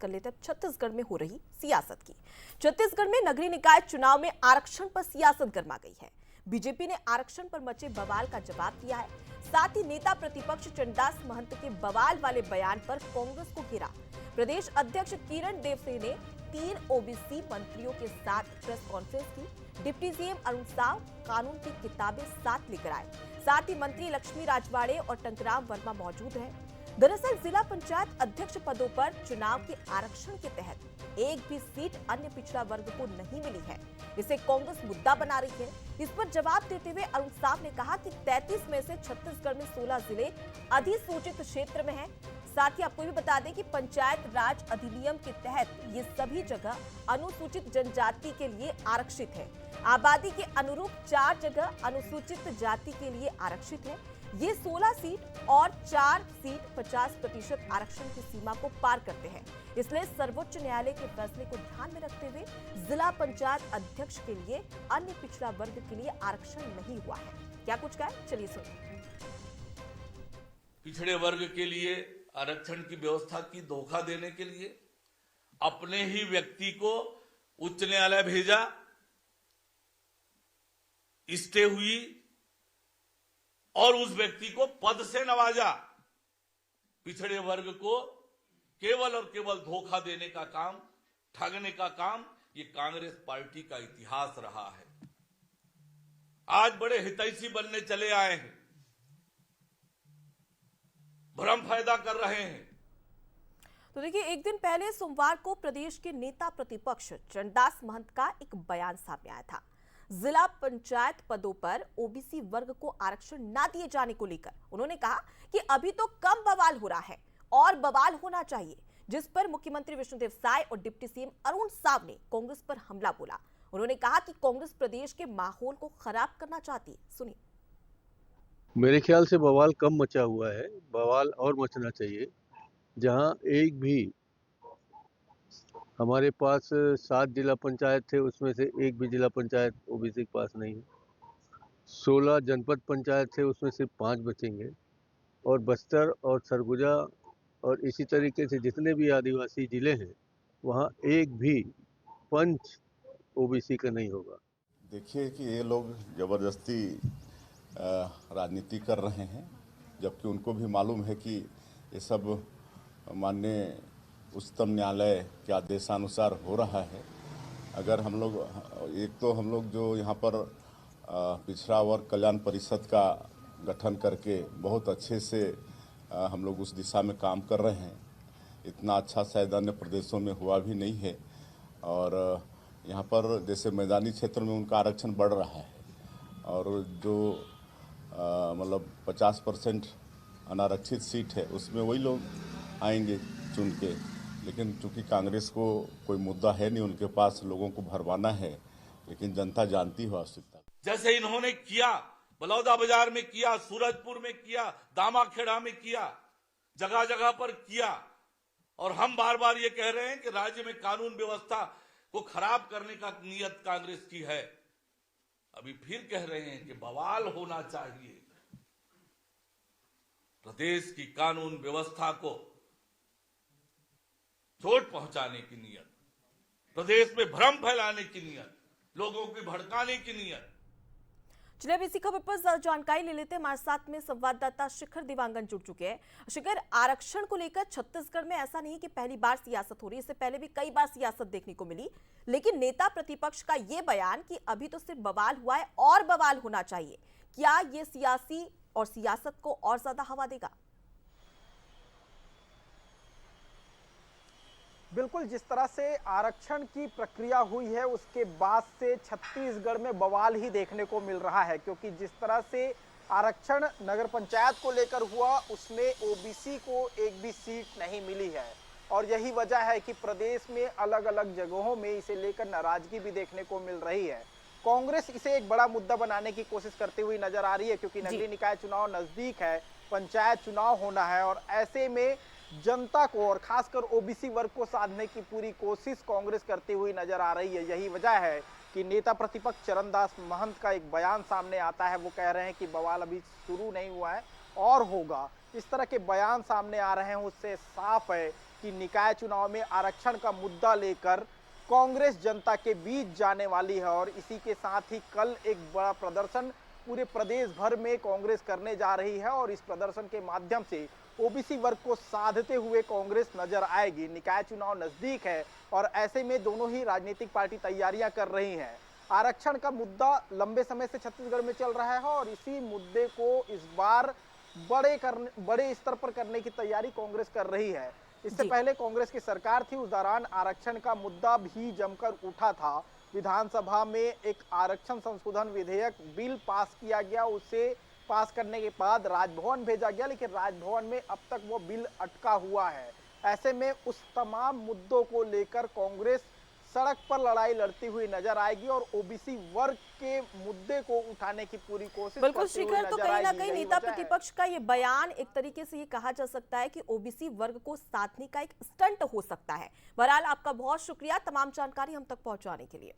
कर लेते हैं छत्तीसगढ़ में हो रही सियासत की। छत्तीसगढ़ में नगरीय निकाय चुनाव में आरक्षण पर सियासत गर्मा गई है। बीजेपी ने आरक्षण पर मचे बवाल का जवाब दिया है। साथ ही नेता प्रतिपक्ष चरणदास महंत के बवाल वाले बयान पर कांग्रेस को घेरा। प्रदेश अध्यक्ष किरण देव सिंह ने 3 ओबीसी मंत्रियों के साथ प्रेस कॉन्फ्रेंस की। डिप्टी सीएम अरुण साव कानून की किताबें साथ लेकर आए। साथ ही मंत्री लक्ष्मी राजवाड़े और टंकराम वर्मा मौजूद हैं। दरअसल जिला पंचायत अध्यक्ष पदों पर चुनाव के आरक्षण के तहत एक भी सीट अन्य पिछड़ा वर्ग को नहीं मिली है। इसे कांग्रेस मुद्दा बना रही है। इस पर जवाब देते हुए अरुण साव ने कहा कि 33 में से छत्तीसगढ़ में 16 जिले अधिसूचित क्षेत्र में हैं। साथ ही आपको भी बता दें कि पंचायत राज अधिनियम के तहत ये सभी जगह अनुसूचित जनजाति के लिए आरक्षित है। आबादी के अनुरूप 4 जगह अनुसूचित जाति के लिए आरक्षित है। ये 16 सीट और 4 सीट 50% आरक्षण की सीमा को पार करते हैं। इसलिए सर्वोच्च न्यायालय के फैसले को ध्यान में रखते हुए जिला पंचायत अध्यक्ष के लिए अन्य पिछड़ा वर्ग के लिए आरक्षण नहीं हुआ है। क्या कुछ कहा, चलिए सुनिए। पिछड़े वर्ग के लिए आरक्षण की व्यवस्था की धोखा देने के लिए अपने ही व्यक्ति को उच्च न्यायालय भेजा, स्टे हुई और उस व्यक्ति को पद से नवाजा। पिछड़े वर्ग को केवल और केवल धोखा देने का काम, ठगने का काम ये कांग्रेस पार्टी का इतिहास रहा है। आज बड़े हितैषी बनने चले आए हैं, भ्रम फायदा कर रहे हैं। तो देखिए, एक दिन पहले सोमवार को प्रदेश के नेता प्रतिपक्ष चरणदास महंत का एक बयान सामने आया था। जिला पंचायत पदों पर ओबीसी वर्ग को आरक्षण न दिए जाने को लेकर उन्होंने कहा कि अभी तो कम बवाल हो रहा है और बवाल होना चाहिए, जिस पर मुख्यमंत्री विष्णुदेव साय और डिप्टी सीएम अरुण साव ने कांग्रेस पर हमला बोला। उन्होंने कहा कि कांग्रेस प्रदेश के माहौल को खराब करना चाहती है। सुनिए। मेरे ख्याल से बवाल कम मचा हुआ है, बवाल और मचना चाहिए। जहां एक भी हमारे पास 7 जिला पंचायत थे, उसमें से एक भी जिला पंचायत ओबीसी के पास नहीं है। 16 जनपद पंचायत थे, उसमें से 5 बचेंगे। और बस्तर और सरगुजा और इसी तरीके से जितने भी आदिवासी जिले हैं, वहाँ एक भी पंच ओबीसी का नहीं होगा। देखिए कि ये लोग जबरदस्ती राजनीति कर रहे हैं, जबकि उनको भी मालूम है कि ये सब माननीय उच्चतम न्यायालय के आदेशानुसार हो रहा है। अगर हम लोग हम लोग जो यहाँ पर पिछड़ा वर्ग कल्याण परिषद का गठन करके बहुत अच्छे से हम लोग उस दिशा में काम कर रहे हैं। इतना अच्छा शायद अन्य प्रदेशों में हुआ भी नहीं है। और यहाँ पर जैसे मैदानी क्षेत्र में उनका आरक्षण बढ़ रहा है और जो मतलब 50% अनारक्षित सीट है उसमें वही लोग आएंगे चुन के। लेकिन चूंकि कांग्रेस को कोई मुद्दा है नहीं, उनके पास लोगों को भरवाना है, लेकिन जनता जानती है वास्तविकता। जैसे इन्होंने किया, बलौदा बाजार में किया, सूरजपुर में किया, दामाखेड़ा में किया, जगह जगह पर किया। और हम बार बार ये कह रहे हैं कि राज्य में कानून व्यवस्था को खराब करने का नियत कांग्रेस की है। अभी फिर कह रहे हैं कि बवाल होना चाहिए। प्रदेश की कानून व्यवस्था को चोट पहुंचाने की नियत, प्रदेश में भ्रम फैलाने की नियत, लोगों को भड़काने की नियत। चलिए अब इसी खबर पर ज्यादा जानकारी ले लेते हैं। हमारे साथ में संवाददाता शिखर दिवांगन जुड़ चुके हैं। शिखर, आरक्षण को लेकर छत्तीसगढ़ में ऐसा नहीं कि पहली बार सियासत हो रही है, इससे पहले भी कई बार सियासत देखने को मिली, लेकिन नेता प्रतिपक्ष का यह बयान कि अभी तो सिर्फ बवाल हुआ है और बवाल होना चाहिए, क्या ये सियासी और सियासत को और ज्यादा हवा देगा? बिल्कुल, जिस तरह से आरक्षण की प्रक्रिया हुई है उसके बाद से छत्तीसगढ़ में बवाल ही देखने को मिल रहा है, क्योंकि जिस तरह से आरक्षण नगर पंचायत को लेकर हुआ उसमें ओबीसी को एक भी सीट नहीं मिली है। और यही वजह है कि प्रदेश में अलग अलग जगहों में इसे लेकर नाराजगी भी देखने को मिल रही है। कांग्रेस इसे एक बड़ा मुद्दा बनाने की कोशिश करती हुई नजर आ रही है, क्योंकि नगरीय निकाय चुनाव नजदीक है, पंचायत चुनाव होना है और ऐसे में जनता को और खासकर ओबीसी वर्ग को साधने की पूरी कोशिश कांग्रेस करती हुई नजर आ रही है। यही वजह है कि नेता प्रतिपक्ष चरणदास महंत का एक बयान सामने आता है। वो कह रहे हैं कि बवाल अभी शुरू नहीं हुआ है और होगा। इस तरह के बयान सामने आ रहे हैं, उससे साफ है कि निकाय चुनाव में आरक्षण का मुद्दा लेकर कांग्रेस जनता के बीच जाने वाली है और इसी के साथ ही कल एक बड़ा प्रदर्शन पूरे प्रदेश भर में कांग्रेस करने जा रही है और इस प्रदर्शन के माध्यम से ओबीसी वर्ग को साधते हुए कांग्रेस नजर आएगी। निकाय चुनाव नजदीक है और ऐसे में दोनों ही राजनीतिक पार्टी तैयारियां कर रही हैं। आरक्षण का मुद्दा लंबे समय से छत्तीसगढ़ में चल रहा है और इसी मुद्दे को इस बार बड़े स्तर पर करने की तैयारी कांग्रेस कर रही है। इससे पहले कांग्रेस की सरकार थी, उस दौरान आरक्षण का मुद्दा भी जमकर उठा था। विधानसभा में एक आरक्षण संशोधन विधेयक बिल पास किया गया, उसे पास करने के बाद राजभवन भेजा गया, लेकिन राजभवन में अब तक वो बिल अटका हुआ है। ऐसे में उस तमाम मुद्दों को लेकर कांग्रेस सड़क पर लड़ाई लड़ती हुई नजर आएगी और ओबीसी वर्ग के मुद्दे को उठाने की पूरी कोशिश बिल्कुल शिखर, तो कहीं ना कहीं नेता प्रतिपक्ष का ये बयान एक तरीके से ये कहा जा सकता है कि ओबीसी वर्ग को साधने का एक स्टंट हो सकता है। बहरहाल आपका बहुत शुक्रिया तमाम जानकारी हम तक पहुंचाने के लिए।